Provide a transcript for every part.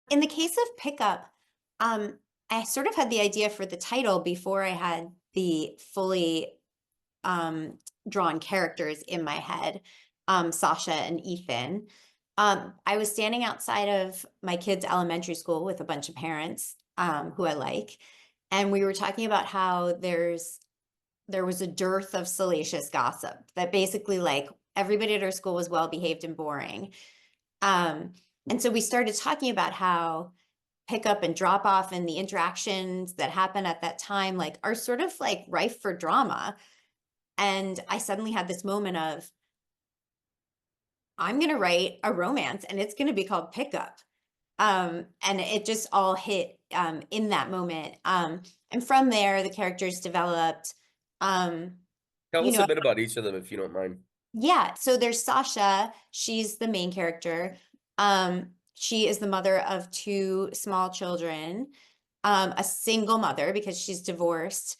In the case of Pickup, I sort of had the idea for the title before I had the fully um, drawn characters in my head, Sasha and Ethan. I was standing outside of my kids' elementary school with a bunch of parents who I like, and we were talking about how there was a dearth of salacious gossip that basically like everybody at our school was well behaved and boring. Um, and so we started talking about how pick up and drop off and the interactions that happen at that time like are sort of like rife for drama. And I suddenly had this moment of, I'm going to write a romance and it's going to be called Pickup. And it just all hit in that moment. And from there, the characters developed. Um, Tell you us a know, bit about each of them if you don't mind. yeah. So there's Sasha. She's the main character. She is the mother of two small children, a single mother because she's divorced.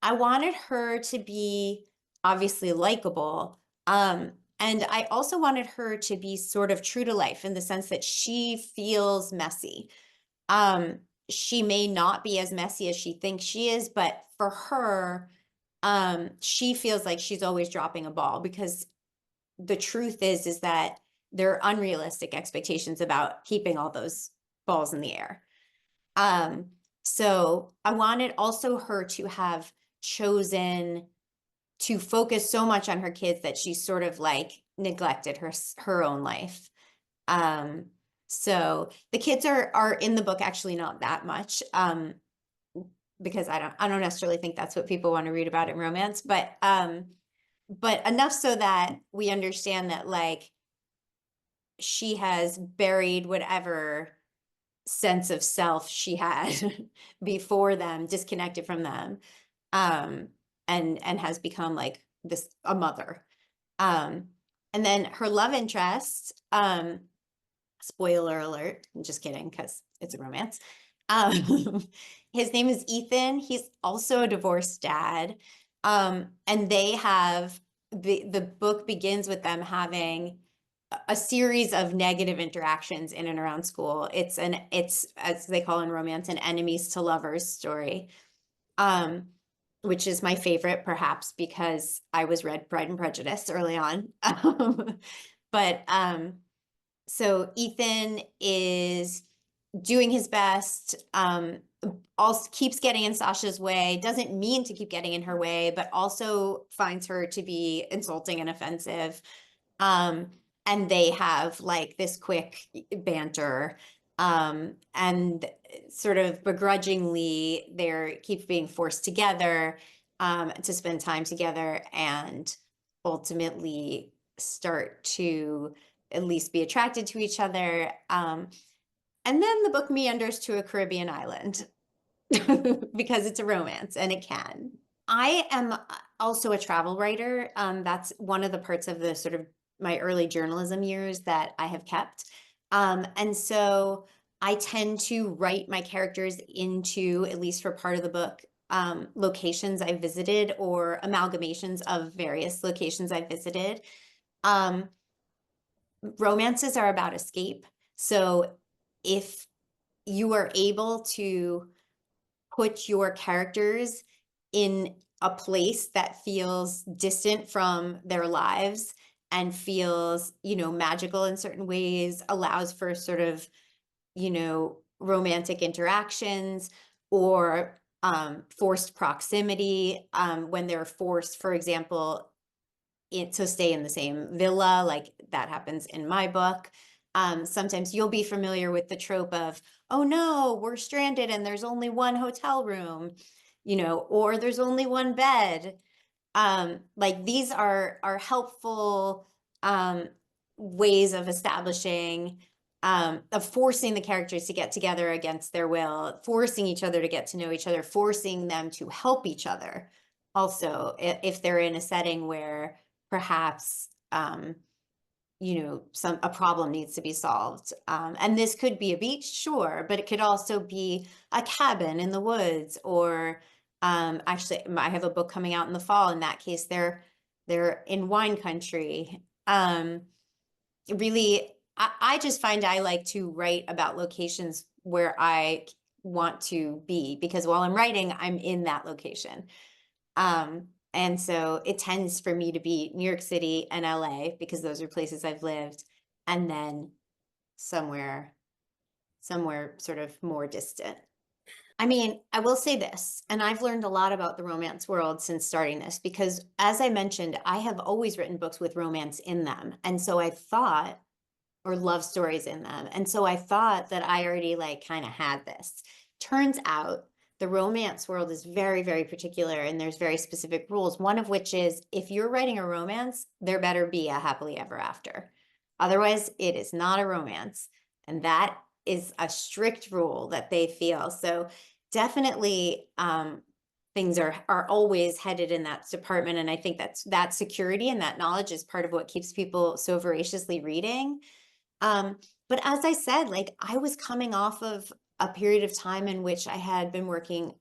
I wanted her to be obviously likable. And I also wanted her to be sort of true to life in the sense that she feels messy. She may not be as messy as she thinks she is, but for her, she feels like she's always dropping a ball because the truth is that there are unrealistic expectations about keeping all those balls in the air. Um, so I wanted also her to have chosen to focus so much on her kids that she sort of like neglected her own life. Um, so the kids are in the book actually not that much. Because I don't necessarily think that's what people want to read about in romance, but enough so that we understand that like she has buried whatever sense of self she had before them, disconnected from them, um, and has become like this a mother. Um, and then her love interest, spoiler alert, I'm just kidding because it's a romance. Um, his name is Ethan. He's also a divorced dad. And they have the book begins with them having a series of negative interactions in and around school. It's as they call in romance, an enemies to lovers story. Um, which is my favorite, perhaps because I was read Pride and Prejudice early on. But so Ethan is doing his best, also keeps getting in Sasha's way, doesn't mean to keep getting in her way, but also finds her to be insulting and offensive. Um, and they have like this quick banter. And sort of begrudgingly, they're keep being forced together to spend time together and ultimately start to at least be attracted to each other. And then the book meanders to a Caribbean island because it's a romance and it can. I am also a travel writer. That's one of the parts of the sort of my early journalism years that I have kept. And so I tend to write my characters into, at least for part of the book, locations I visited or amalgamations of various locations I visited. Um, Romances are about escape. So if you are able to put your characters in a place that feels distant from their lives and feels, magical in certain ways, allows for sort of, romantic interactions or forced proximity when they're forced, for example, to stay in the same villa, like that happens in my book. Sometimes you'll be familiar with the trope of, oh no, we're stranded and there's only one hotel room, or there's only one bed. Like these are helpful ways of establishing, of forcing the characters to get together against their will, forcing each other to get to know each other, forcing them to help each other. Also, if they're in a setting where perhaps some a problem needs to be solved. And this could be a beach, sure, but it could also be a cabin in the woods, or actually, I have a book coming out in the fall. In that case, they're in wine country. Really, I just find I like to write about locations where I want to be, because while I'm writing, I'm in that location. And so it tends for me to be New York City and LA because those are places I've lived, and then somewhere somewhere sort of more distant. I mean, I will say this, and I've learned a lot about the romance world since starting this because, as I mentioned, I have always written books with romance in them. And so I thought, or love stories in them. And so I thought that I already like kind of had this. Turns out the romance world is very, very particular and there's very specific rules. One of which is if you're writing a romance, there better be a happily ever after. Otherwise, it is not a romance. And that is a strict rule that they feel. So definitely things are always headed in that department. And I think that security and that knowledge is part of what keeps people so voraciously reading. Um, but as I said, like I was coming off of a period of time in which I had been working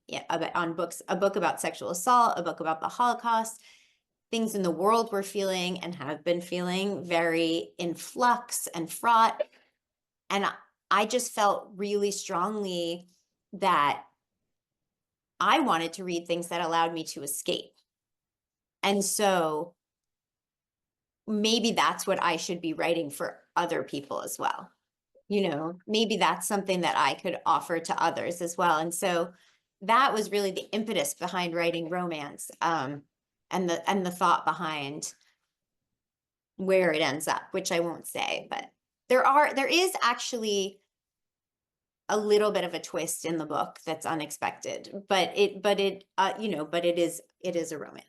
on books, a book about sexual assault, a book about the Holocaust. Things in the world were feeling and have been feeling very in flux and fraught. And I just felt really strongly that I wanted to read things that allowed me to escape. And so maybe that's what I should be writing for other people as well. Maybe that's something that I could offer to others as well. And so that was really the impetus behind writing romance, and the thought behind where it ends up, which I won't say, but there is actually a little bit of a twist in the book that's unexpected, but it is a romance.